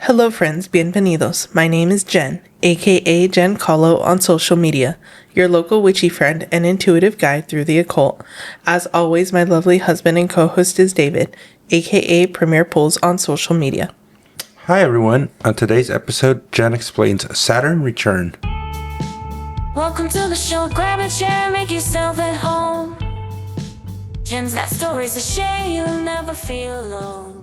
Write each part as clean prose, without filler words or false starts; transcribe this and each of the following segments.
Hello friends, bienvenidos. My name is Jen, aka Jen Kahlo on social media, your local witchy friend and intuitive guide through the occult. As always, my lovely husband and co-host is David, aka Premier Pools on social media. Hi everyone. On today's episode, Jen explains Saturn Return. Welcome to the show. Grab a chair, make yourself at home. Jen's got stories to share, you'll never feel alone.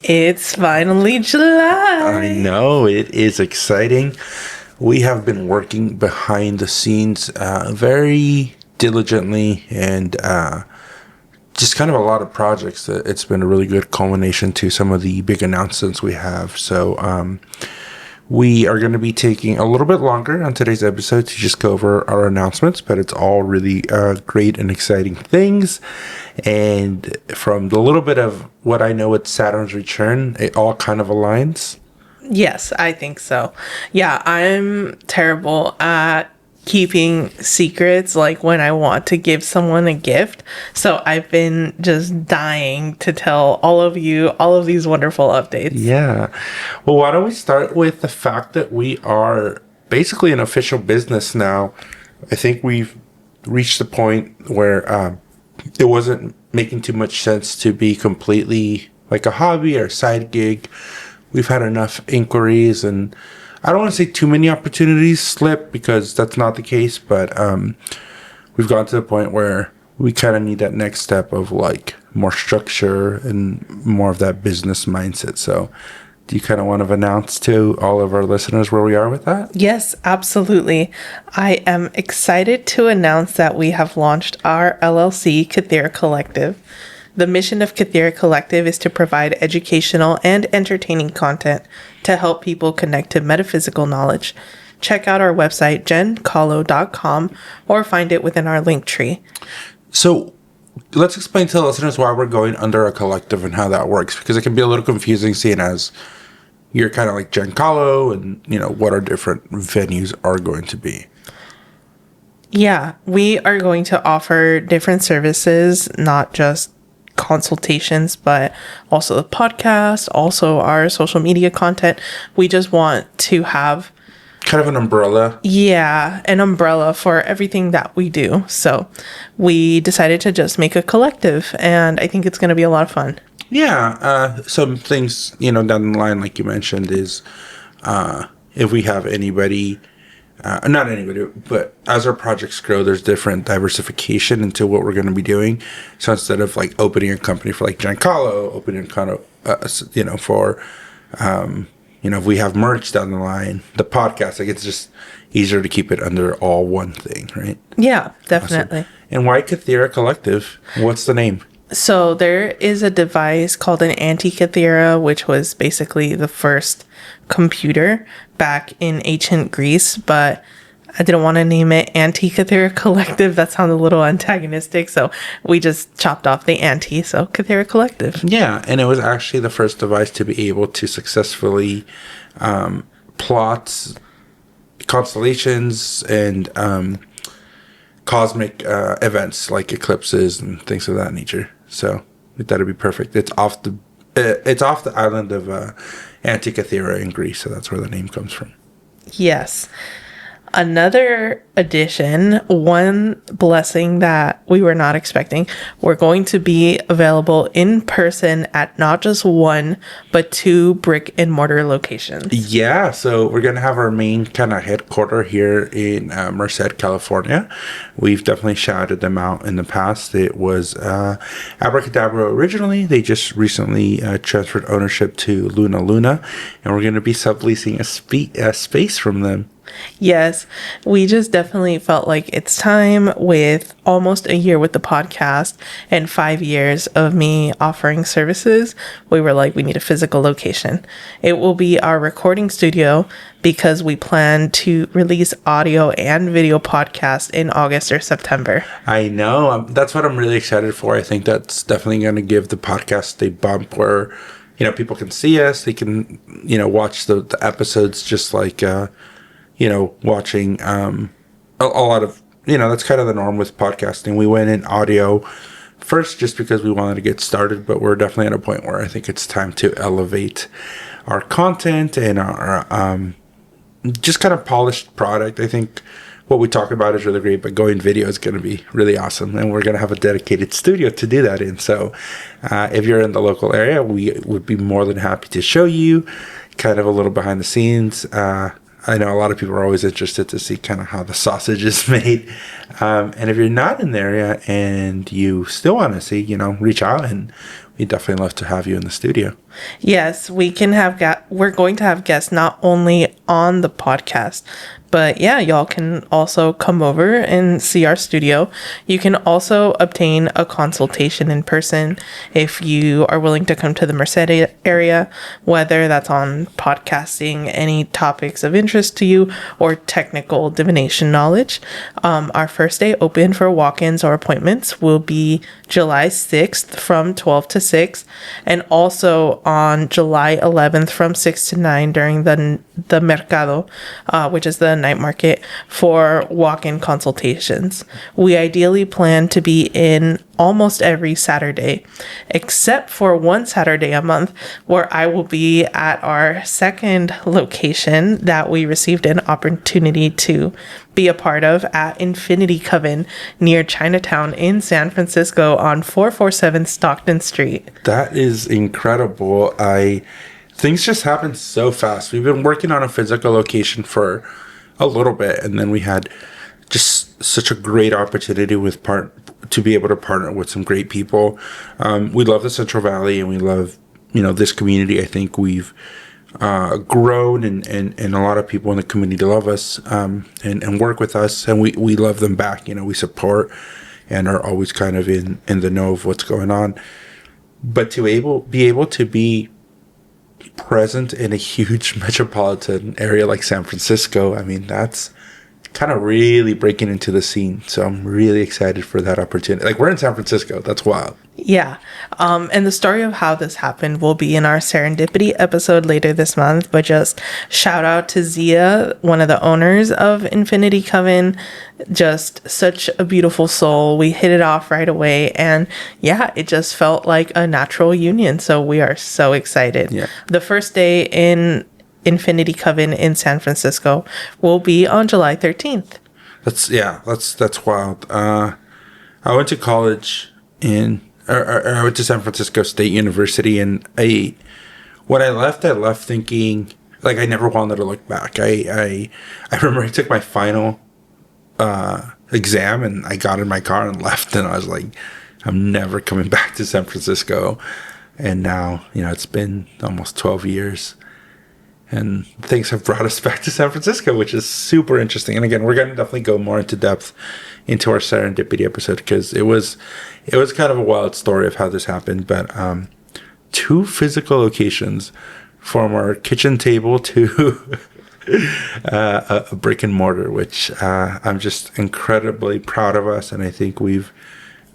It's finally July. I know, it is exciting. We have been working behind the scenes very diligently and just kind of a lot of projects. It's been a really good culmination to some of the big announcements we have. So we are going to be taking a little bit longer on today's episode to just go over our announcements, but it's all really great and exciting things. And from the little bit of what I know with Saturn's Return, it all kind of aligns. Yes, I think so. Yeah, I'm terrible at keeping secrets, like when I want to give someone a gift. So I've been just dying to tell all of you all of these wonderful updates. Yeah. Well, why don't we start with the fact that we are basically an official business now. I think we've reached the point where it wasn't making too much sense to be completely like a hobby or side gig. We've had enough inquiries, and I don't want to say too many opportunities slip because that's not the case, but we've gotten to the point where we kind of need that next step of like more structure and more of that business mindset. So do you kind of want to announce to all of our listeners where we are with that? Yes, absolutely. I am excited to announce that we have launched our LLC, Kathira Collective. The mission of Kathira Collective is to provide educational and entertaining content to help people connect to metaphysical knowledge. Check out our website, jenkahlo.com, or find it within our link tree. So let's explain to the listeners why we're going under a collective and how that works, because it can be a little confusing seeing as you're kind of like Jen Kahlo and, you know, what our different venues are going to be. Yeah, we are going to offer different services, not just consultations, but also the podcast, also our social media content. We just want to have kind of an umbrella. Yeah, an umbrella for everything that we do. So we decided to just make a collective, and I think it's going to be a lot of fun. Yeah, some things, you know, down the line, like you mentioned, is if we have anybody, not anybody, but as our projects grow, there's different diversification into what we're going to be doing. So instead of like opening a company for like Jen Kahlo, opening kind of, you know, for, you know, if we have merch down the line, the podcast, like it's just easier to keep it under all one thing, right? Yeah, definitely. Awesome. And why Kathira Collective? What's the name? So there is a device called an anti-Kathira, which was basically the first computer back in ancient Greece, but I didn't want to name it Anti-Kathira Collective. That sounded a little antagonistic, so we just chopped off the anti, so Kathira Collective. Yeah, and it was actually the first device to be able to successfully plot constellations and cosmic events like eclipses and things of that nature. So we thought it'd be perfect. It's off the island of Antikythera in Greece, so that's where the name comes from. Yes. Another addition, one blessing that we were not expecting, we're going to be available in person at not just one, but 2 brick and mortar locations. Yeah, so we're going to have our main kind of headquarter here in Merced, California. We've definitely shouted them out in the past. It was Abracadabra originally. They just recently transferred ownership to Luna, and we're going to be subleasing a space from them. Yes, we just definitely felt like it's time with almost a year with the podcast and 5 years of me offering services. We were like, we need a physical location. It will be our recording studio because we plan to release audio and video podcasts in August or September. I know. That's what I'm really excited for. I think that's definitely going to give the podcast a bump where, you know, people can see us. They can, you know, watch the episodes just like, you know, watching a lot of, you know, that's kind of the norm with podcasting. We went in audio first just because we wanted to get started, but we're definitely at a point where I think it's time to elevate our content and our just kind of polished product. I think what we talk about is really great, but going video is going to be really awesome. And we're going to have a dedicated studio to do that in. So if you're in the local area, we would be more than happy to show you kind of a little behind the scenes. I know a lot of people are always interested to see kind of how the sausage is made. And if you're not in the area and you still want to see, reach out, and we'd definitely love to have you in the studio. Yes, we're going to have guests not only on the podcast, but yeah, y'all can also come over and see our studio. You can also obtain a consultation in person if you are willing to come to the Merced area, whether that's on podcasting, any topics of interest to you, or technical divination knowledge. Our first day open for walk-ins or appointments will be July 6th from 12 to 6, and also on July 11th from 6 to 9 during the Mercado, which is the night market, for walk-in consultations. We ideally plan to be in almost every Saturday, except for one Saturday a month where I will be at our second location that we received an opportunity to be a part of at Infinity Coven near Chinatown in San Francisco on 447 Stockton Street. That is incredible. Things just happen so fast. We've been working on a physical location for a little bit, and then we had just such a great opportunity to be able to partner with some great people. We love the Central Valley, and we love this community. I think we've grown, and a lot of people in the community love us and work with us, and we love them back. We support and are always kind of in the know of what's going on. But to be able to be present in a huge metropolitan area like San Francisco, that's kind of really breaking into the scene. So I'm really excited for that opportunity. Like, we're in San Francisco. That's wild. Yeah. And the story of how this happened will be in our Serendipity episode later this month. But just shout out to Zia, one of the owners of Infinity Coven. Just such a beautiful soul. We hit it off right away. And yeah, it just felt like a natural union. So we are so excited. Yeah. The first day in Infinity Coven in San Francisco will be on July 13th. That's wild. I went to college I went to San Francisco State University, and when I left thinking, like, I never wanted to look back. I remember I took my final exam, and I got in my car and left, and I was like, I'm never coming back to San Francisco. And now, it's been almost 12 years. And things have brought us back to San Francisco, which is super interesting. And again, we're going to definitely go more into depth into our Serendipity episode, because it was kind of a wild story of how this happened. But 2 physical locations, from our kitchen table to a brick and mortar, which I'm just incredibly proud of us. And I think we've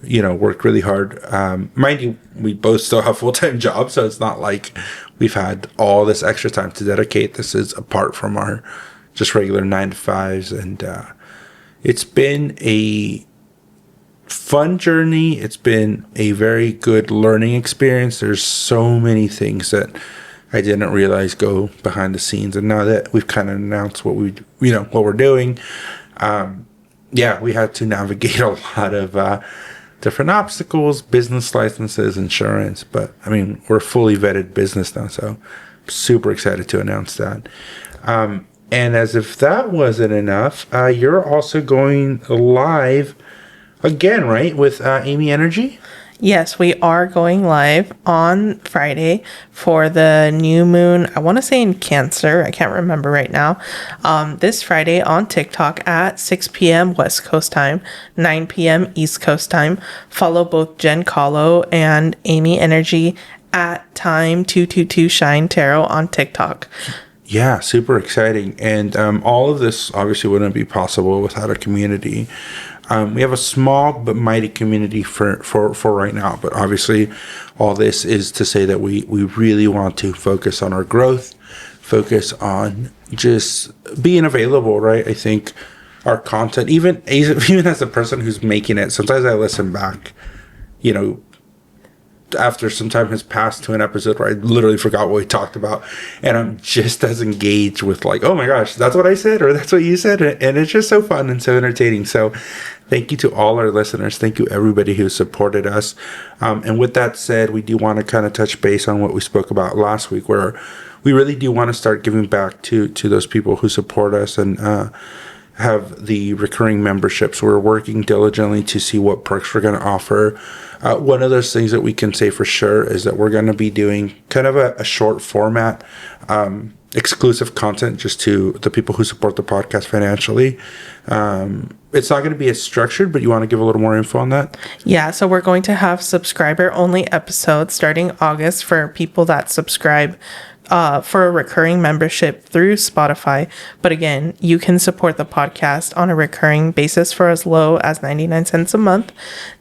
worked really hard. Mind you, we both still have full-time jobs, so it's not like we've had all this extra time to dedicate. This is apart from our just regular 9-to-5s, and it's been a fun journey. It's been a very good learning experience. There's so many things that I didn't realize go behind the scenes, and now that we've kind of announced what we're doing, we had to navigate a lot of different obstacles, business licenses, insurance. But we're a fully vetted business now, so I'm super excited to announce that. And as if that wasn't enough, you're also going live again, right, with Amy Energy? Yes, we are going live on Friday for the new moon. I want to say in Cancer. I can't remember right now. This Friday on TikTok at 6 p.m. West Coast time, 9 p.m. East Coast time. Follow both Jen Kahlo and Amy Energy at time222 Shine Tarot on TikTok. Yeah, super exciting. And all of this obviously wouldn't be possible without a community. We have a small but mighty community for right now. But obviously, all this is to say that we really want to focus on our growth, focus on just being available, right? I think our content, even as a person who's making it, sometimes I listen back, after some time has passed to an episode where I literally forgot what we talked about, and I'm just as engaged with like, oh my gosh, that's what I said, or that's what you said, and it's just so fun and so entertaining. So thank you to all our listeners. Thank you everybody who supported us. And with that said, we do want to kind of touch base on what we spoke about last week, where we really do want to start giving back to those people who support us and have the recurring memberships. We're working diligently to see what perks we're going to offer. One of those things that we can say for sure is that we're going to be doing kind of a short format, exclusive content just to the people who support the podcast financially. It's not going to be as structured, but you want to give a little more info on that? Yeah, so we're going to have subscriber only episodes starting August for people that subscribe for a recurring membership through Spotify. But again, you can support the podcast on a recurring basis for as low as 99 cents a month.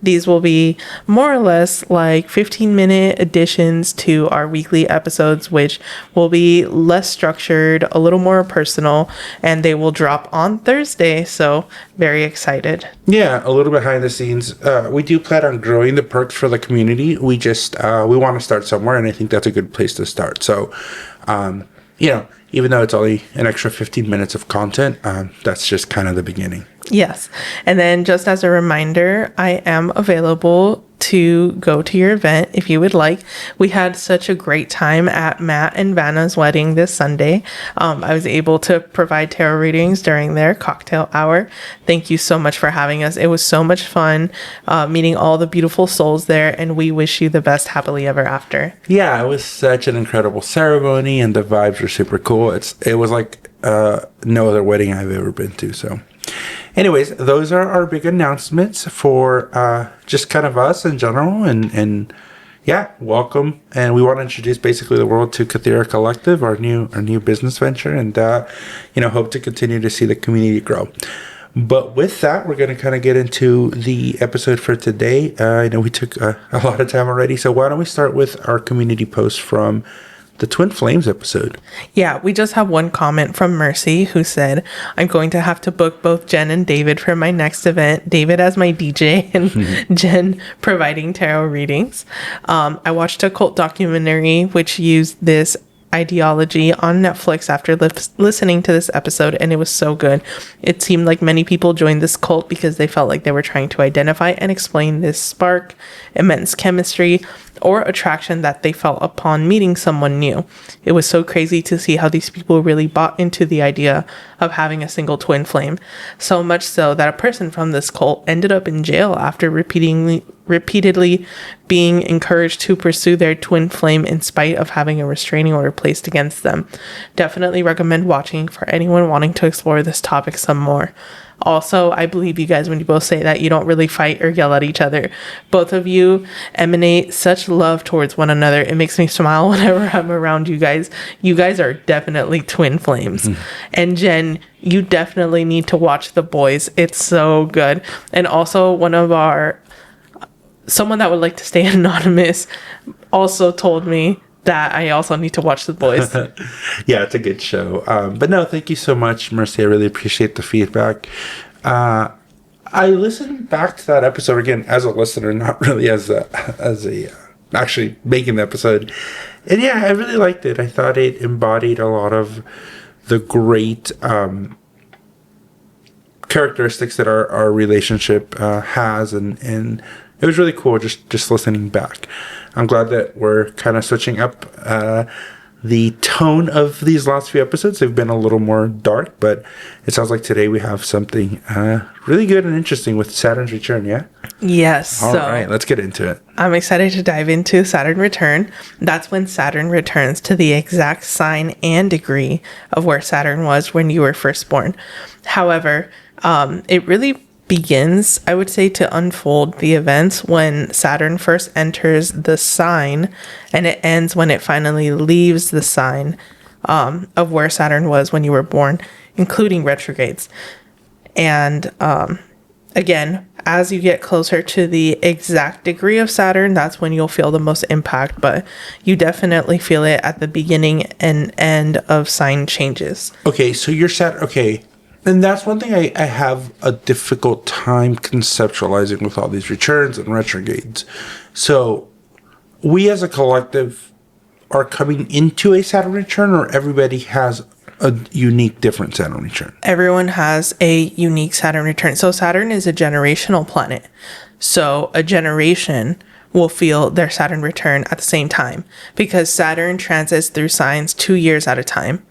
These will be more or less like 15-minute additions to our weekly episodes, which will be less structured, a little more personal, and they will drop on Thursday. So very excited. Yeah, a little bit behind the scenes. We do plan on growing the perks for the community. We just, we want to start somewhere, and I think that's a good place to start. So, even though it's only an extra 15 minutes of content, that's just kind of the beginning. Yes. And then just as a reminder, I am available to go to your event if you would like. We had such a great time at Matt and Vanna's wedding this Sunday. I was able to provide tarot readings during their cocktail hour. Thank you so much for having us. It was so much fun meeting all the beautiful souls there, and we wish you the best happily ever after. Yeah, it was such an incredible ceremony, and the vibes were super cool. It was like no other wedding I've ever been to. So anyways, those are our big announcements for just kind of us in general. And yeah, welcome. And we want to introduce basically the world to Kathira Collective, our new business venture, and hope to continue to see the community grow. But with that, we're going to kind of get into the episode for today. I know we took a lot of time already, so why don't we start with our community post from the Twin Flames episode. Yeah, we just have one comment from Mercy who said, I'm going to have to book both Jen and David for my next event. David as my DJ and Jen providing tarot readings. I watched a cult documentary which used this ideology on Netflix after listening to this episode, and it was so good. It seemed like many people joined this cult because they felt like they were trying to identify and explain this spark, immense chemistry, or attraction that they felt upon meeting someone new. It was so crazy to see how these people really bought into the idea of having a single twin flame, so much so that a person from this cult ended up in jail after repeatedly being encouraged to pursue their twin flame in spite of having a restraining order placed against them. Definitely recommend watching for anyone wanting to explore this topic some more. Also, I believe you guys when you both say that you don't really fight or yell at each other. Both of you emanate such love towards one another. It makes me smile whenever I'm around you guys. You guys are definitely twin flames. And Jen, you definitely need to watch The Boys. It's so good. And also someone that would like to stay anonymous also told me that I also need to watch The Boys. Yeah, it's a good show. But no, thank you so much, Mercy. I really appreciate the feedback. I listened back to that episode again as a listener, not really as a actually making the episode. And yeah, I really liked it. I thought it embodied a lot of the great characteristics that our relationship has, and it was really cool just listening back. I'm glad that we're kind of switching up the tone of these last few episodes. They've been a little more dark, but it sounds like today we have something really good and interesting with Saturn's Return, yeah? Yes. All right, let's get into it. I'm excited to dive into Saturn Return. That's when Saturn returns to the exact sign and degree of where Saturn was when you were first born. However, it really begins, I would say, to unfold the events when Saturn first enters the sign, and it ends when it finally leaves the sign of where Saturn was when you were born, including retrogrades. And again, as you get closer to the exact degree of Saturn, that's when you'll feel the most impact, but you definitely feel it at the beginning and end of sign changes. Okay, so you're Saturn. Okay. And that's one thing I have a difficult time conceptualizing with all these returns and retrogrades. So we as a collective are coming into a Saturn return, or everybody has a unique, different Saturn return? Everyone has a unique Saturn return. So Saturn is a generational planet. So a generation will feel their Saturn return at the same time because Saturn transits through signs 2 years at a time.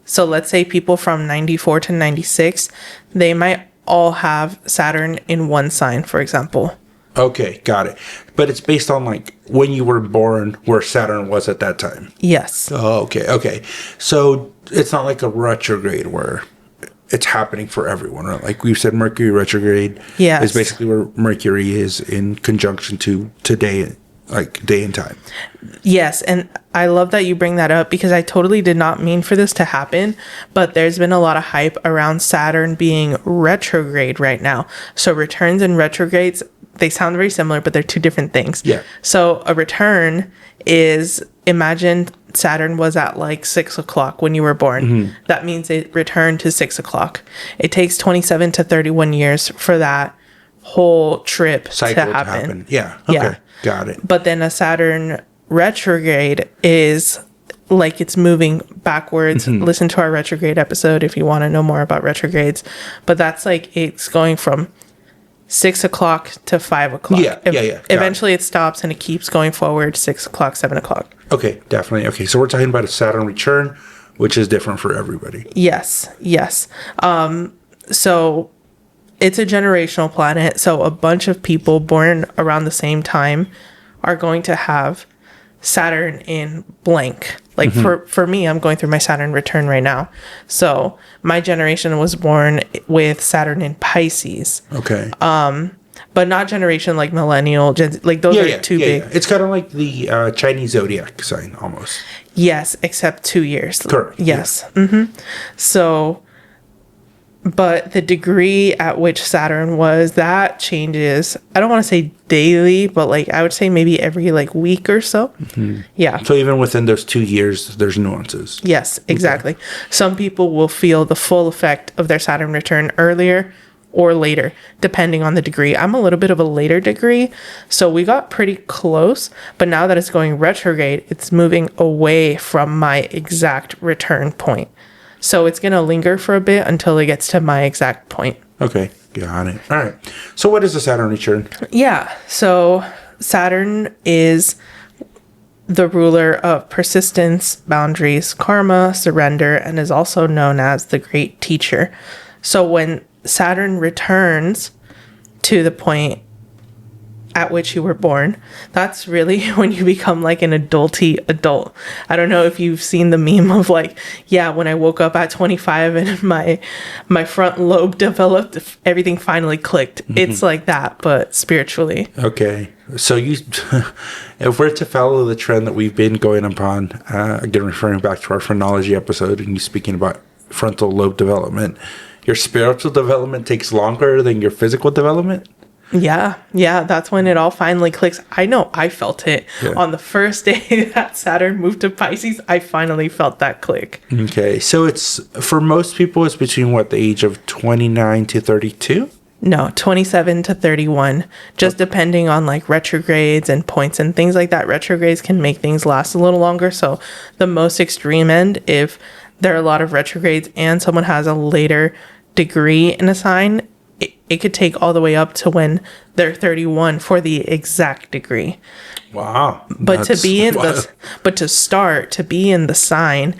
So let's say people from 94 to 96, they might all have Saturn in one sign, for example. Okay, got it. But it's based on like when you were born, where Saturn was at that time. Yes. Oh, okay. So it's not like a retrograde where it's happening for everyone, right? Like we've said, Mercury retrograde Yes. is basically where Mercury is in conjunction to today, like day and time. Yes, and I love that you bring that up because I totally did not mean for this to happen, but there's been a lot of hype around Saturn being retrograde right now. So returns and retrogrades, they sound very similar, but they're two different things. Yeah. So a return is, imagine Saturn was at like 6 o'clock when you were born. Mm-hmm. That means it returned to 6 o'clock. It takes 27 to 31 years for that whole trip Cycle to happen. Yeah. Okay. Yeah. Got it. But then a Saturn retrograde is like it's moving backwards. Mm-hmm. Listen to our retrograde episode if you want to know more about retrogrades. But that's like it's going from 6 o'clock to 5 o'clock. Yeah. Got Eventually it stops and it keeps going forward 6 o'clock, 7 o'clock. Okay, definitely. Okay, so we're talking about a Saturn return, which is different for everybody. Yes. So it's a generational planet. So a bunch of people born around the same time are going to have Saturn in blank. Like for me, I'm going through my Saturn return right now. So my generation was born with Saturn in Pisces. Okay. But not generation like millennial. Like those are too big. Yeah. It's kind of like the Chinese zodiac sign almost. Yes, except 2 years. Correct. Yes. Yeah. Mm-hmm. So, but the degree at which Saturn was, that changes. I don't want to say daily, but like I would say maybe every like week or so. Mm-hmm. Yeah. So even within those 2 years, there's nuances. Yes, exactly. Okay. Some people will feel the full effect of their Saturn return earlier or later, depending on the degree. I'm a little bit of a later degree, so we got pretty close, but now that it's going retrograde, it's moving away from my exact return point. So it's going to linger for a bit until it gets to my exact point. Okay, got it. All right. So what is the Saturn return? Yeah, so Saturn is the ruler of persistence, boundaries, karma, surrender, and is also known as the great teacher. So when Saturn returns to the point at which you were born, that's really when you become like an adult. I don't know if you've seen the meme of like, yeah, when I woke up at 25 and my front lobe developed, everything finally clicked. Mm-hmm. It's like that, but spiritually. Okay. So if we're to follow the trend that we've been going upon, again, referring back to our phrenology episode and you speaking about frontal lobe development, your spiritual development takes longer than your physical development? Yeah, that's when it all finally clicks. I know I felt it on the first day that Saturn moved to Pisces. I finally felt that click. Okay, so it's, for most people, it's between what, the age of 29 to 32? No, 27 to 31, just depending on like retrogrades and points and things like that. Retrogrades can make things last a little longer. So the most extreme end, if there are a lot of retrogrades and someone has a later degree in a sign, it could take all the way up to when they're 31 for the exact degree. Wow. But to be in to be in the sign,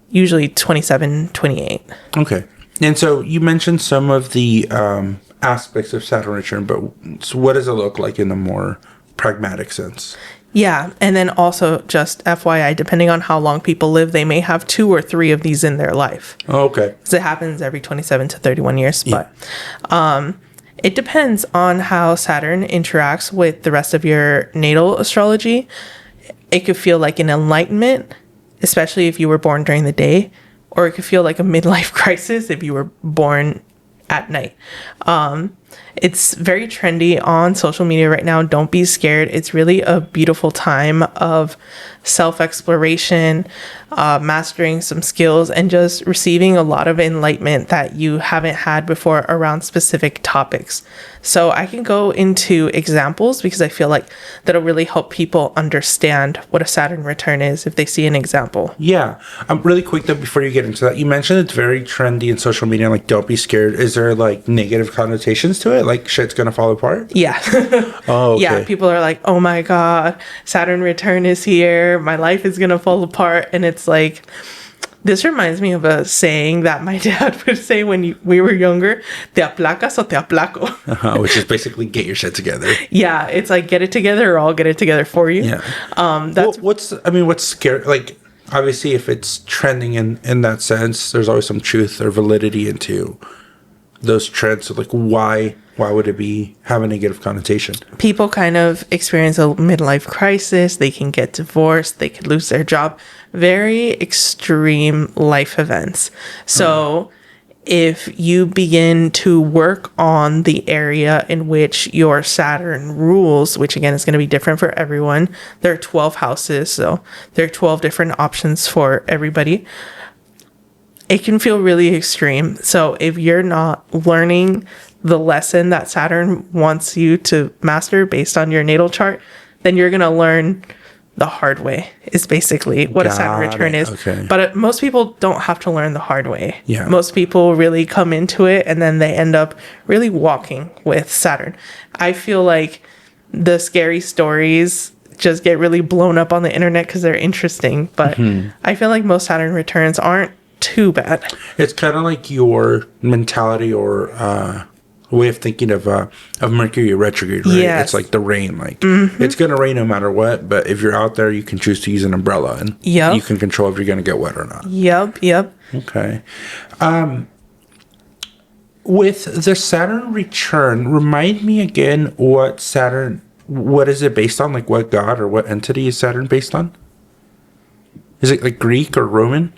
usually 27, 28. Okay. And so you mentioned some of the aspects of Saturn return, but so what does it look like in a more pragmatic sense? Yeah, and then also just FYI, depending on how long people live, they may have 2 or 3 of these in their life. Oh, okay. So it happens every 27 to 31 years, but it depends on how Saturn interacts with the rest of your natal astrology. It could feel like an enlightenment, especially if you were born during the day, or it could feel like a midlife crisis if you were born at night. It's very trendy on social media right now. Don't be scared. It's really a beautiful time of self-exploration, mastering some skills, and just receiving a lot of enlightenment that you haven't had before around specific topics. So I can go into examples because I feel like that'll really help people understand what a Saturn return is if they see an example. Yeah. Really quick though, before you get into that, you mentioned it's very trendy in social media. Like, don't be scared. Is there like negative connotations to it? Like shit's gonna fall apart? Yeah. Oh, okay. Yeah, people are like, oh my God, Saturn return is here. My life is going to fall apart. And it's like, this reminds me of a saying that my dad would say when we were younger, te aplacas o te aplaco. Which is basically get your shit together. Yeah, it's like get it together or I'll get it together for you. Yeah. That's what's scary? Like, obviously, if it's trending in that sense, there's always some truth or validity into those trends. So, like, why would it have a negative connotation? people kind of experience a midlife crisis. They can get divorced. They could lose their job. Very extreme life events. So if you begin to work on the area in which your Saturn rules, which again is going to be different for everyone, there are 12 houses. So there are 12 different options for everybody. It can feel really extreme. So if you're not learning the lesson that Saturn wants you to master based on your natal chart, then you're going to learn the hard way is basically what a Saturn return is. Okay. But most people don't have to learn the hard way. Yeah. Most people really come into it and then they end up really walking with Saturn. I feel like the scary stories just get really blown up on the internet because they're interesting. But I feel like most Saturn returns aren't too bad. It's kind of like your mentality or way of thinking of Mercury retrograde, right? Yes. It's like the rain. Like it's gonna rain no matter what, but if you're out there, you can choose to use an umbrella, and Yep. you can control if you're gonna get wet or not. Yep. Okay. With the Saturn return, remind me again what is it based on? Like what god or what entity is Saturn based on? Is it like Greek or Roman?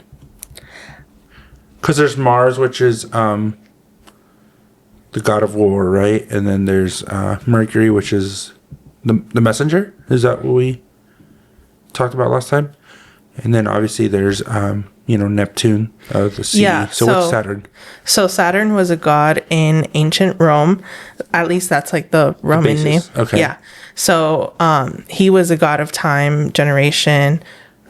Because there's Mars, which is the god of war, right? And then there's Mercury, which is the messenger. Is that what we talked about last time? And then obviously there's Neptune, the sea. Yeah, So what's Saturn? So Saturn was a god in ancient Rome. At least that's like the Roman name. basis. Okay. Yeah. So he was a god of time, generation,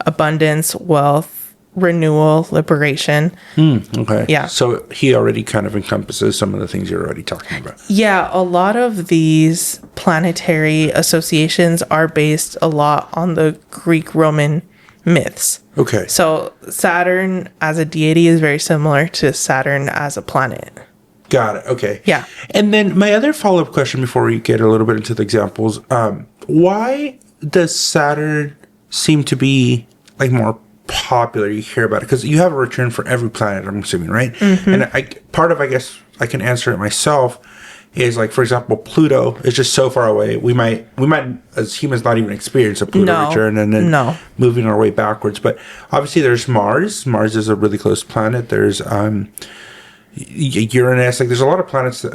abundance, wealth, renewal, liberation. Okay. Yeah. So he already kind of encompasses some of the things you're already talking about. Yeah, a lot of these planetary associations are based a lot on the Greek Roman myths. Okay. So Saturn as a deity is very similar to Saturn as a planet. Got it. Okay. Yeah. And then my other follow-up question before we get a little bit into the examples, why does Saturn seem to be more popular? You hear about it because you have a return for every planet, I'm assuming, right? And I guess I can answer it myself is like, for example, Pluto is just so far away. We might as humans not even experience a Pluto return and then moving our way backwards. But obviously there's Mars. Mars is a really close planet. There's Uranus. Like there's a lot of planets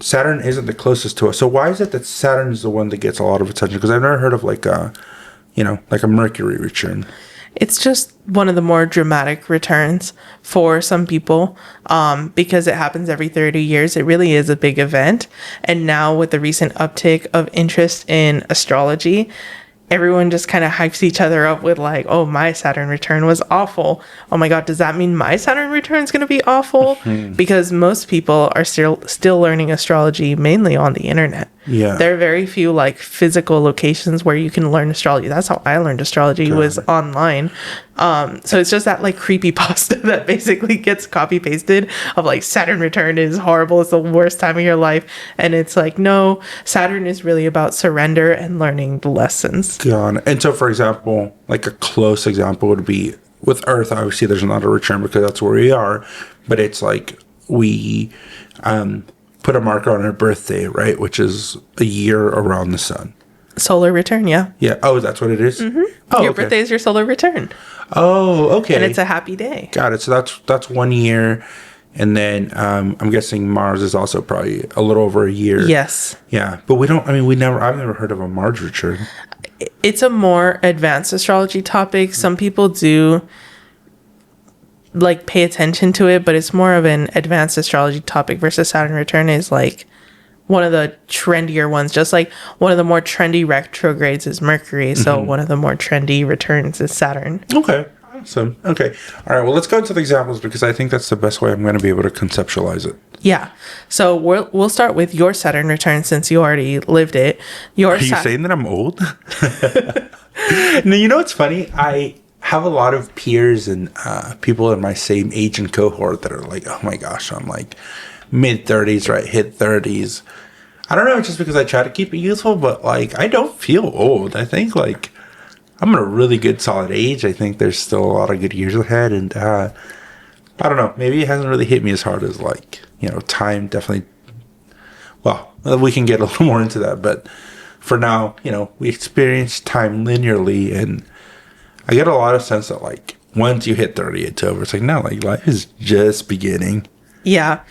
Saturn isn't the closest to us. So why is it that Saturn is the one that gets a lot of attention? Because I've never heard of like a Mercury return. It's just one of the more dramatic returns for some people because it happens every 30 years. It really is a big event. And now with the recent uptick of interest in astrology, everyone just kind of hypes each other up with like, oh, my Saturn return was awful. Oh my God, does that mean my Saturn return is going to be awful? Because most people are still learning astrology mainly on the internet. Yeah. There are very few like physical locations where you can learn astrology. That's how I learned astrology was online. So it's just that like creepypasta that basically gets copy pasted of like Saturn return is horrible. It's the worst time of your life. And it's like, no, Saturn is really about surrender and learning the lessons. And so, for example, like a close example would be with Earth. Obviously, there's not a return because that's where we are. But it's like we put a marker on our birthday, right? Which is a year around the sun. Solar return, yeah. Yeah. Oh, that's what it is? Oh, Your birthday is your solar return. Oh, okay. And it's a happy day. Got it. So that's 1 year. And then I'm guessing Mars is also probably a little over a year. Yes. Yeah. But I've never heard of a Mars return. It's a more advanced astrology topic. Some people do like pay attention to it, but it's more of an advanced astrology topic versus Saturn return is like one of the trendier ones. Just like one of the more trendy retrogrades is Mercury. So one of the more trendy returns is Saturn. Okay. Awesome. Okay. All right. Well, let's go into the examples because I think that's the best way I'm going to be able to conceptualize it. Yeah. So we'll start with your Saturn return since you already lived it. Are you saying that I'm old? No, you know what's funny? I have a lot of peers and people in my same age and cohort that are like, oh my gosh, I'm like mid 30s, right? Hit 30s. I don't know, just because I try to keep it youthful, but like I don't feel old. I think like I'm at a really good solid age. I think there's still a lot of good years ahead, and I don't know, maybe it hasn't really hit me as hard as like, time definitely. Well, we can get a little more into that, but for now, we experience time linearly, and I get a lot of sense that like once you hit 30, it's over. It's like, no, like life is just beginning. Yeah,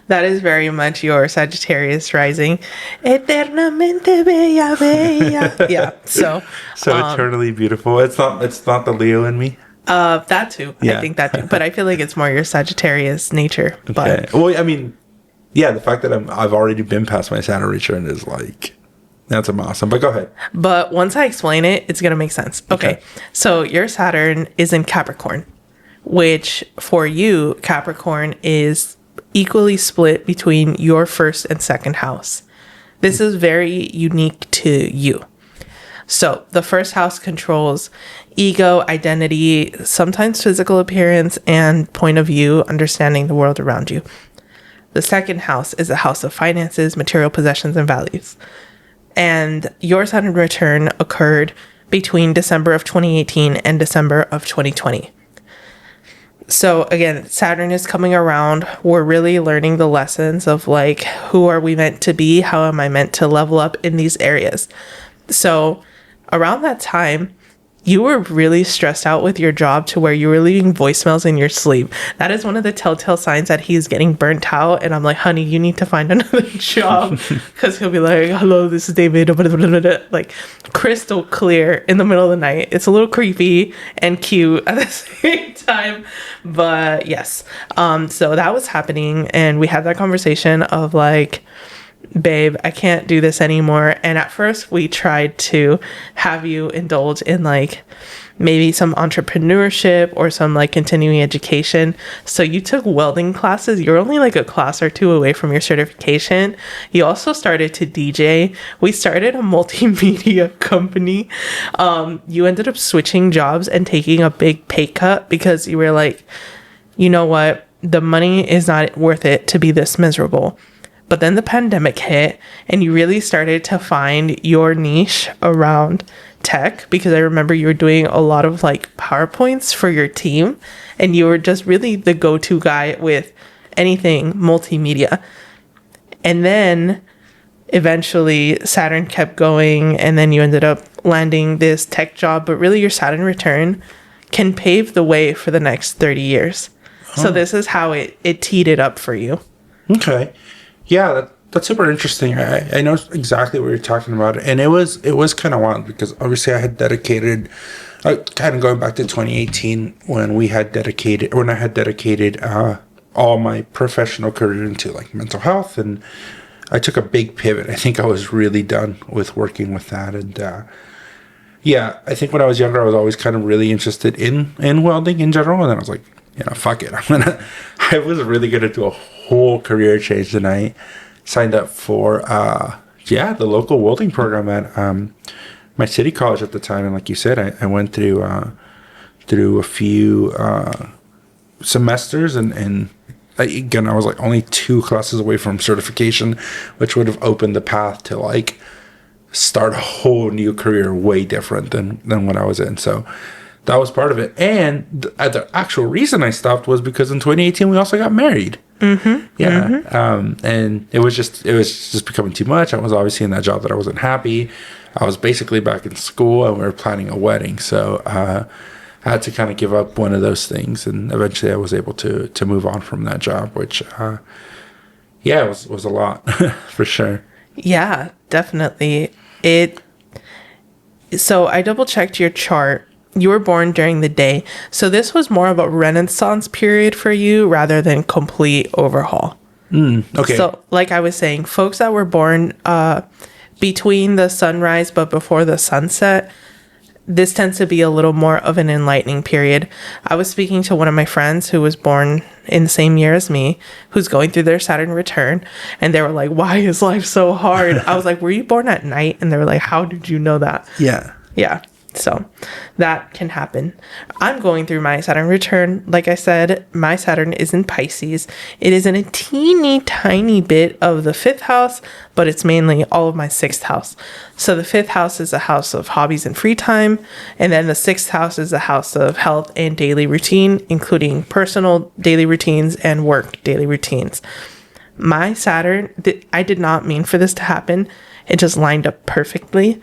that is very much your Sagittarius rising. Eternamente bella, bella. Yeah, so eternally beautiful. It's not the Leo in me. That too. Yeah. I think that too. But I feel like it's more your Sagittarius nature. Okay. But well, I mean, yeah, the fact that I've already been past my Saturn return is like, that's awesome. But go ahead. But once I explain it, it's gonna make sense. Okay. So your Saturn is in Capricorn, which for you, Capricorn is equally split between your first and second house. This is very unique to you. So the first house controls ego, identity, sometimes physical appearance, and point of view, understanding the world around you. The second house is a house of finances, material possessions, and values. And your Saturn return occurred between December of 2018 and December of 2020. So again, Saturn is coming around. We're really learning the lessons of like, who are we meant to be? How am I meant to level up in these areas? So around that time, you were really stressed out with your job to where you were leaving voicemails in your sleep. That is one of the telltale signs that he's getting burnt out. And I'm like, honey, you need to find another job. Because he'll be like, hello, this is David. Like crystal clear in the middle of the night. It's a little creepy and cute at the same time. But yes. So that was happening. And we had that conversation of like, babe, I can't do this anymore. And at first we tried to have you indulge in like maybe some entrepreneurship or some like continuing education. So you took welding classes. You're only like a class or two away from your certification. You also started to DJ. We started a multimedia company. You ended up switching jobs and taking a big pay cut because you were like, you know what? The money is not worth it to be this miserable. But then the pandemic hit and you really started to find your niche around tech, because I remember you were doing a lot of like PowerPoints for your team and you were just really the go-to guy with anything multimedia. And then eventually Saturn kept going and then you ended up landing this tech job, but really your Saturn return can pave the way for the next 30 years. So this is how it teed it up for you. Okay. Yeah, that's super interesting. I know exactly what you're talking about, and it was kind of wild because obviously I had dedicated, kind of going back to 2018 when I had dedicated all my professional career into like mental health, and I took a big pivot. I think I was really done with working with that, and yeah, I think when I was younger, I was always kind of really interested in welding in general, and then I was like, fuck it, I was really gonna do a whole career change, and I signed up for the local welding program at my city college at the time. And like you said, I went through a few semesters, and again, I was like only 2 classes away from certification, which would have opened the path to like start a whole new career way different than what I was in. So that was part of it. And the actual reason I stopped was because in 2018 we also got married. Mm-hmm. Yeah. Mm-hmm. And it was just becoming too much. I was obviously in that job that I wasn't happy. I was basically back in school and we were planning a wedding. So I had to kind of give up one of those things, and eventually I was able to move on from that job, which, it was a lot for sure. Yeah, definitely. So I double checked your chart. You were born during the day. So this was more of a renaissance period for you rather than complete overhaul. Okay. So like I was saying, folks that were born between the sunrise but before the sunset, this tends to be a little more of an enlightening period. I was speaking to one of my friends who was born in the same year as me, who's going through their Saturn return, and they were like, why is life so hard? I was like, were you born at night? And they were like, how did you know that? Yeah. Yeah. So that can happen. I'm going through my Saturn return. Like I said, my Saturn is in Pisces. It is in a teeny tiny bit of the fifth house, but it's mainly all of my sixth house. So the fifth house is a house of hobbies and free time. And then the sixth house is a house of health and daily routine, including personal daily routines and work daily routines. My Saturn, I did not mean for this to happen. It just lined up perfectly.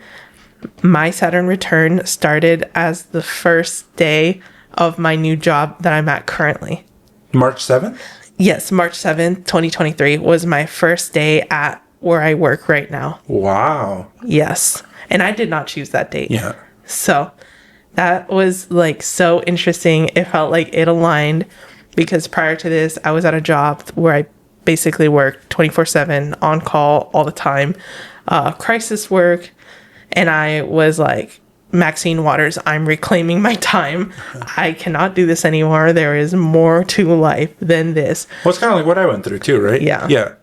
My Saturn return started as the first day of my new job that I'm at currently. March 7th? Yes, March 7th, 2023 was my first day at where I work right now. Wow. Yes. And I did not choose that date. Yeah. So that was like so interesting. It felt like it aligned because prior to this, I was at a job where I basically worked 24/7 on call all the time, crisis work. And I was like, Maxine Waters, I'm reclaiming my time. I cannot do this anymore. There is more to life than this. Well, it's kind of like what I went through too, right? Yeah. Yeah.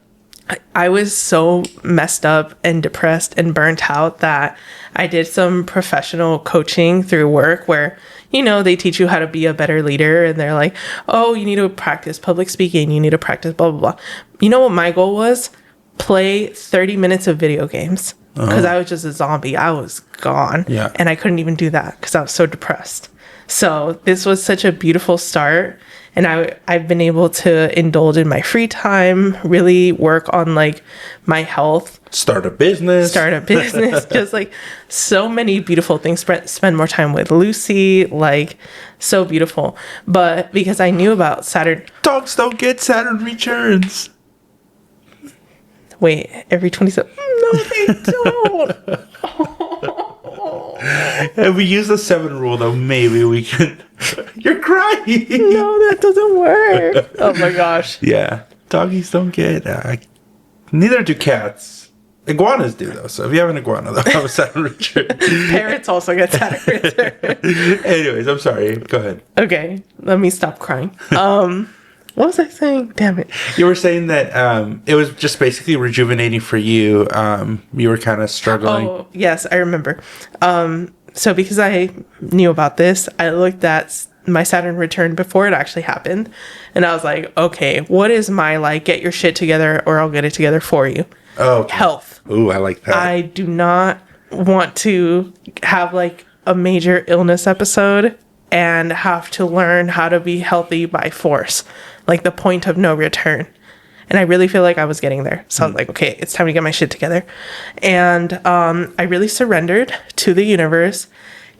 I was so messed up and depressed and burnt out that I did some professional coaching through work where, they teach you how to be a better leader. And they're like, oh, you need to practice public speaking. You need to practice blah, blah, blah. You know what my goal was? Play 30 minutes of video games. Because I was just a zombie. I was gone. Yeah. And I couldn't even do that because I was so depressed. So this was such a beautiful start. And I've been able to indulge in my free time, really work on like my health. Start a business. Just like so many beautiful things. Spend more time with Lucy. Like so beautiful. But because I knew about Saturn. Dogs don't get Saturn returns. Wait, every 27. No, they don't. If we use the 7 rule, though, maybe we can. You're crying. No, that doesn't work. Oh my gosh. Yeah. Doggies don't get. Neither do cats. Iguanas do, though. So if you have an iguana, they'll have a Saturn return. Parrots also get Saturn return. Anyways, I'm sorry. Go ahead. Okay, let me stop crying. What was I saying? Damn it. You were saying that it was just basically rejuvenating for you. You were kind of struggling. Oh, yes, I remember. So because I knew about this, I looked at my Saturn return before it actually happened. And I was like, okay, what is my like, get your shit together or I'll get it together for you? Oh, okay. Health. Ooh, I like that. I do not want to have like a major illness episode and have to learn how to be healthy by force. Like the point of no return. And I really feel like I was getting there. So I was like, okay, it's time to get my shit together. And I really surrendered to the universe.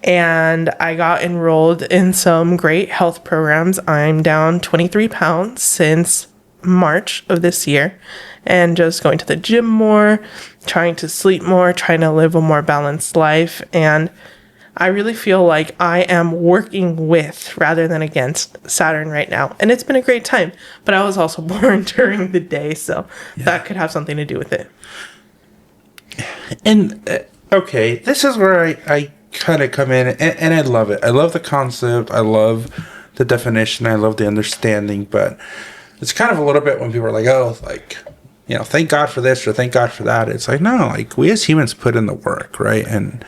And I got enrolled in some great health programs. I'm down 23 pounds since March of this year. And just going to the gym more, trying to sleep more, trying to live a more balanced life. And I really feel like I am working with rather than against Saturn right now. And it's been a great time. But I was also born during the day, so that could have something to do with it. And, okay, this is where I kind of come in, and I love it. I love the concept. I love the definition. I love the understanding. But it's kind of a little bit when people are like, oh, like, thank God for this or thank God for that. It's like, no, like, we as humans put in the work, right? And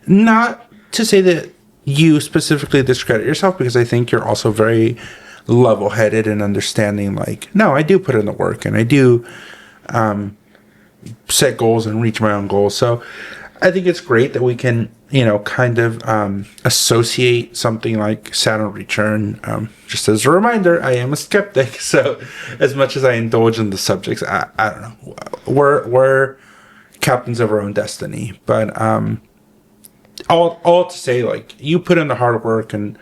not to say that you specifically discredit yourself, because I think you're also very level-headed and understanding, like, no, I do put in the work and I do set goals and reach my own goals. So I think it's great that we can, kind of associate something like Saturn Return. Just as a reminder, I am a skeptic. So as much as I indulge in the subjects, I don't know. We're captains of our own destiny. But all to say, like, you put in the hard work, and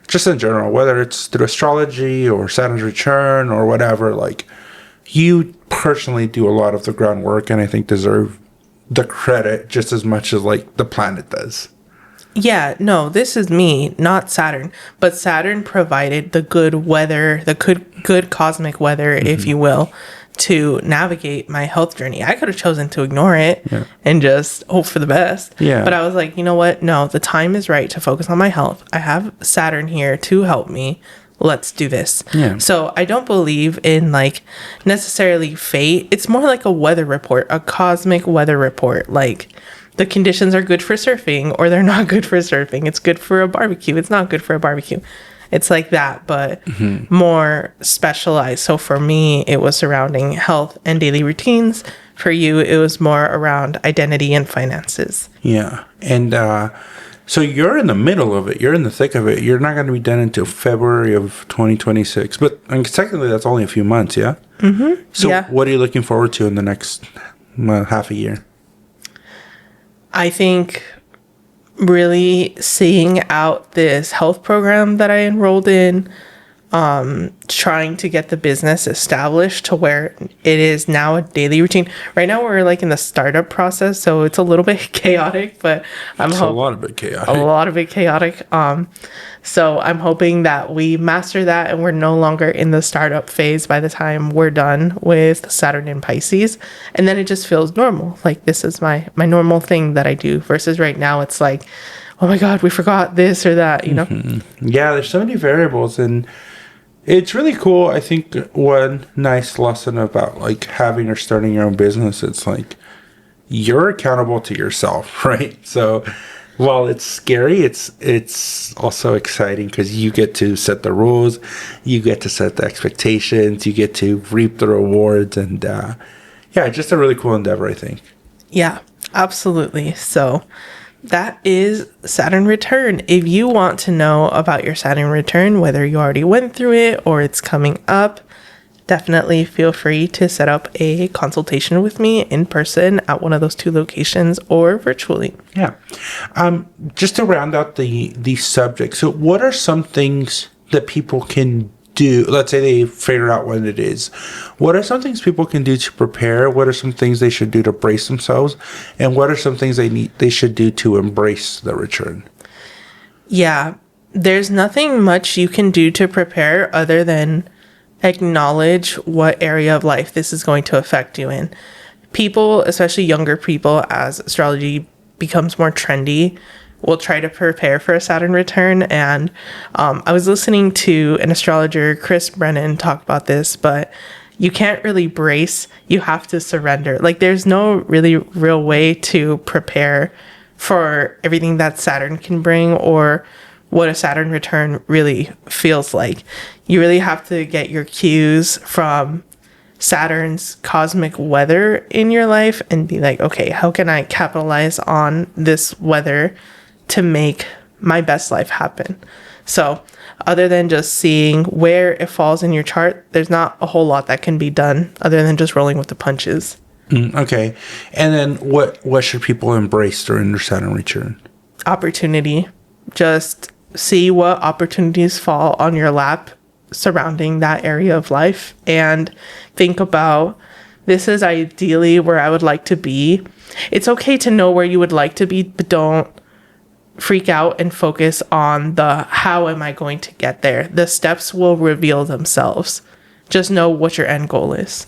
just in general, whether it's through astrology or Saturn's return or whatever, like you personally do a lot of the groundwork and I think deserve the credit just as much as like the planet does. Yeah, no, this is me, not Saturn. But Saturn provided the good weather, the good cosmic weather, if you will, to navigate my health journey. I could have chosen to ignore it and just hope for the best. Yeah. But I was like, you know what? No, the time is right to focus on my health. I have Saturn here to help me. Let's do this. Yeah. So I don't believe in like necessarily fate. It's more like a weather report, a cosmic weather report. Like the conditions are good for surfing or they're not good for surfing. It's good for a barbecue. It's not good for a barbecue. It's like that, but more specialized. So for me, it was surrounding health and daily routines. For you, it was more around identity and finances. Yeah. And so you're in the middle of it. You're in the thick of it. You're not going to be done until February of 2026. But technically, that's only a few months, yeah? Mm-hmm. So what are you looking forward to in the next half a year? I think really seeing out this health program that I enrolled in, trying to get the business established to where it is now a daily routine. Right now we're like in the startup process, so it's a little bit chaotic, but It's a lot of it chaotic. A lot of it chaotic. So I'm hoping that we master that and we're no longer in the startup phase by the time we're done with Saturn in Pisces. And then it just feels normal. Like this is my normal thing that I do versus right now it's like, oh my God, we forgot this or that, you know? Yeah, there's so many variables and it's really cool. I think one nice lesson about like having or starting your own business, it's like you're accountable to yourself, right? So while it's scary, it's also exciting because you get to set the rules, you get to set the expectations, you get to reap the rewards, and just a really cool endeavor, I think. Yeah, absolutely. So that is Saturn Return. If you want to know about your Saturn Return, whether you already went through it or it's coming up, definitely feel free to set up a consultation with me in person at one of those two locations or virtually. Yeah. Just to round out the subject, so what are some things that people can do? Let's say they figured out what it is. What are some things people can do to prepare? What are some things they should do to brace themselves? And what are some things they should do to embrace the return? Yeah, there's nothing much you can do to prepare other than acknowledge what area of life this is going to affect you in. People, especially younger people, as astrology becomes more trendy, will try to prepare for a Saturn return. And I was listening to an astrologer, Chris Brennan, talk about this, but you can't really brace. You have to surrender. Like there's no really real way to prepare for everything that Saturn can bring or what a Saturn return really feels like. You really have to get your cues from Saturn's cosmic weather in your life and be like, okay, how can I capitalize on this weather to make my best life happen? So other than just seeing where it falls in your chart, there's not a whole lot that can be done other than just rolling with the punches. Okay. And then what should people embrace during their Saturn return? Opportunity. Just see what opportunities fall on your lap surrounding that area of life and think about, this is ideally where I would like to be. It's okay to know where you would like to be, but don't freak out and focus on the how am I going to get there. The steps will reveal themselves. Just know what your end goal is.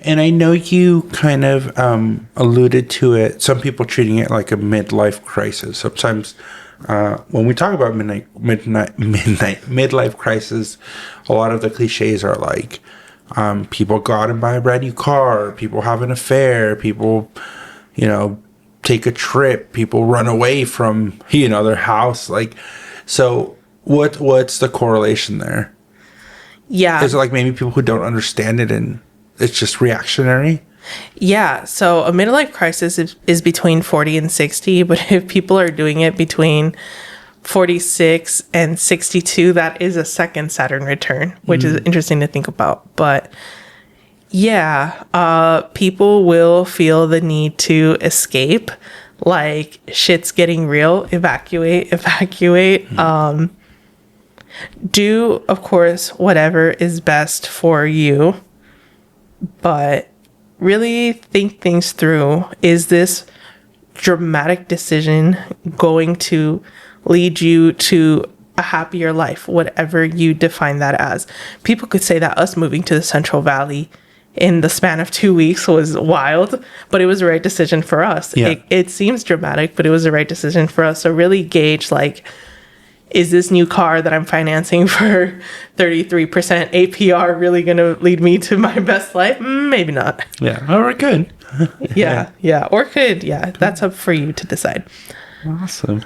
And I know you kind of alluded to it, some people treating it like a midlife crisis. Sometimes when we talk about midlife crisis, a lot of the cliches are like people go out and buy a brand new car, people have an affair, people, take a trip, people run away from, their house. Like, so what's the correlation there? Yeah. Is it like maybe people who don't understand it and it's just reactionary? Yeah, so a midlife crisis is between 40 and 60, but if people are doing it between 46 and 62, that is a second Saturn return, which is interesting to think about. But yeah, people will feel the need to escape, like shit's getting real, evacuate. Do, of course, whatever is best for you, but really think things through. Is this dramatic decision going to lead you to a happier life, whatever you define that as? People could say that us moving to the Central Valley in the span of 2 weeks was wild, but it was the right decision for us. Yeah. It seems dramatic, but it was the right decision for us. So really gauge, like, is this new car that I'm financing for 33% APR really going to lead me to my best life? Maybe not. Yeah. All right, good. Yeah. Or could. Yeah. That's up for you to decide. Awesome.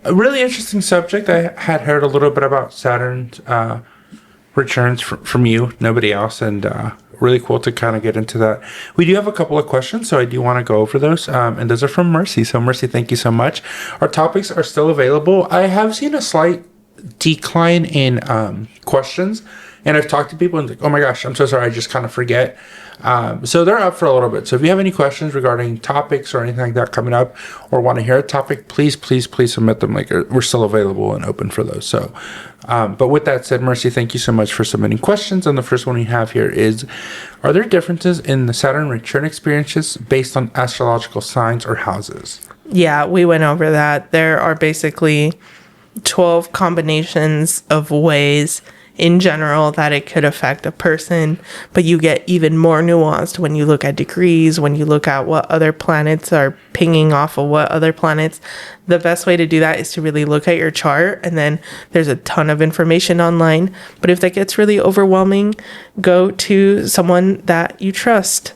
A really interesting subject. I had heard a little bit about Saturn returns from you, nobody else, and really cool to kind of get into that. We do have a couple of questions, so I do want to go over those, and those are from Mercy. So Mercy, thank you so much. Our topics are still available. I have seen a slight decline in questions, and I've talked to people and like, oh my gosh, I'm so sorry, I just kind of forget. So they're up for a little bit. So if you have any questions regarding topics or anything like that coming up, or want to hear a topic, please submit them. Like, we're still available and open for those. So, but with that said, Mercy, thank you so much for submitting questions. And the first one we have here is, are there differences in the Saturn return experiences based on astrological signs or houses? Yeah, we went over that. There are basically 12 combinations of ways in general that it could affect a person, but you get even more nuanced when you look at degrees, when you look at what other planets are pinging off of what other planets. The best way to do that is to really look at your chart, and then there's a ton of information online. But if that gets really overwhelming, go to someone that you trust.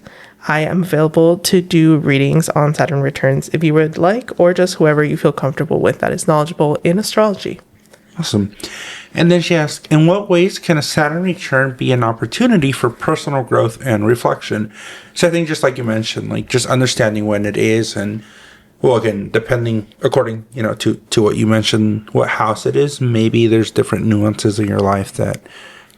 I am available to do readings on Saturn returns if you would like, or just whoever you feel comfortable with that is knowledgeable in astrology. Awesome. And then she asks, in what ways can a Saturn return be an opportunity for personal growth and reflection? So I think just like you mentioned, like just understanding when it is, and well, again, depending according, to what you mentioned, what house it is, maybe there's different nuances in your life that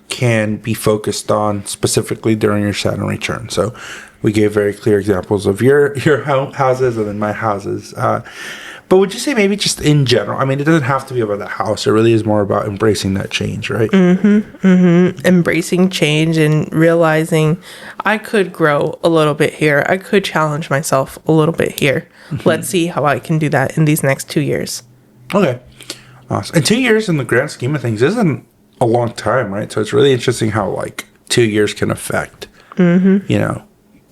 can be focused on specifically during your Saturn return. So we gave very clear examples of your houses and then my houses. But would you say maybe just in general? I mean, it doesn't have to be about the house. It really is more about embracing that change, right? Embracing change and realizing I could grow a little bit here. I could challenge myself a little bit here. Let's see how I can do that in these next 2 years. Okay. Awesome. And 2 years in the grand scheme of things isn't a long time, right? So it's really interesting how like 2 years can affect,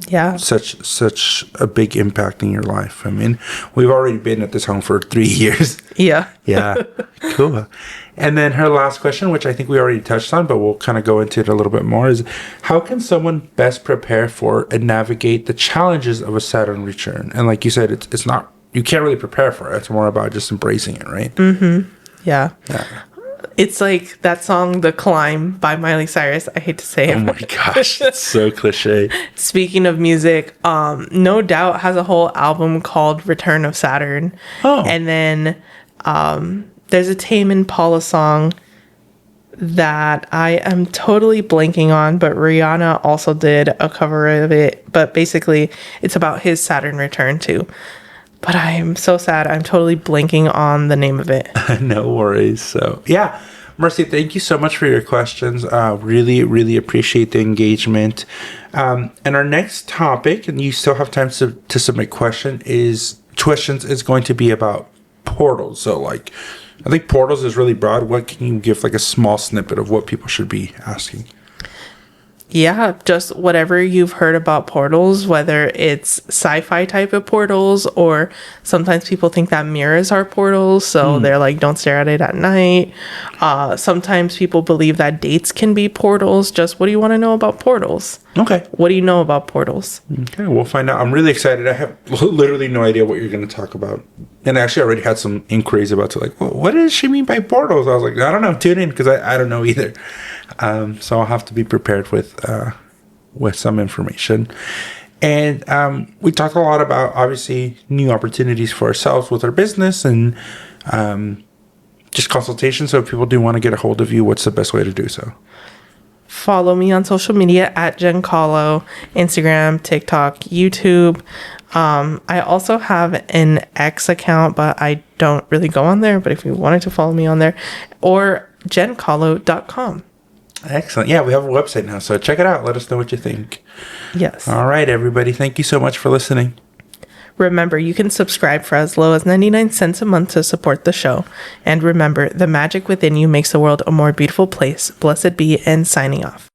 Yeah. such a big impact in your life. I mean, we've already been at this home for 3 years. Yeah. Yeah. Cool. And then her last question, which I think we already touched on, but we'll kind of go into it a little bit more, is how can someone best prepare for and navigate the challenges of a Saturn return? And like you said, it's not, you can't really prepare for it. It's more about just embracing it, right? Yeah. It's like that song, The Climb by Miley Cyrus. I hate to say it. Oh my gosh, it's so cliche. Speaking of music, No Doubt has a whole album called Return of Saturn. Oh. And then there's a Tame Impala song that I am totally blanking on, but Rihanna also did a cover of it. But basically, it's about his Saturn return too. But I am so sad. I'm totally blanking on the name of it. No worries. So, yeah. Mercy, thank you so much for your questions. Really, really appreciate the engagement. And our next topic, and you still have time to submit questions, is going to be about portals. So, like, I think portals is really broad. What can you give, like, a small snippet of what people should be asking? Yeah, just whatever you've heard about portals, whether it's sci-fi type of portals, or sometimes people think that mirrors are portals, so they're like, don't stare at it at night. Sometimes people believe that dates can be portals. Just what do you want to know about portals? Okay. What do you know about portals? Okay, we'll find out. I'm really excited. I have literally no idea what you're going to talk about. And I actually already had some inquiries about to like, well, what does she mean by portals? I was like, I don't know. Tune in because I don't know either. So I'll have to be prepared with some information. And we talked a lot about, obviously, new opportunities for ourselves with our business and just consultation. So if people do want to get a hold of you, what's the best way to do so? Follow me on social media at Jen Kahlo, Instagram, TikTok, YouTube. I also have an X account, but I don't really go on there. But if you wanted to follow me on there, or jencalo.com. Excellent. Yeah, we have a website now, so check it out. Let us know what you think. Yes. All right, everybody. Thank you so much for listening. Remember, you can subscribe for as low as 99 cents a month to support the show. And remember, the magic within you makes the world a more beautiful place. Blessed be, and signing off.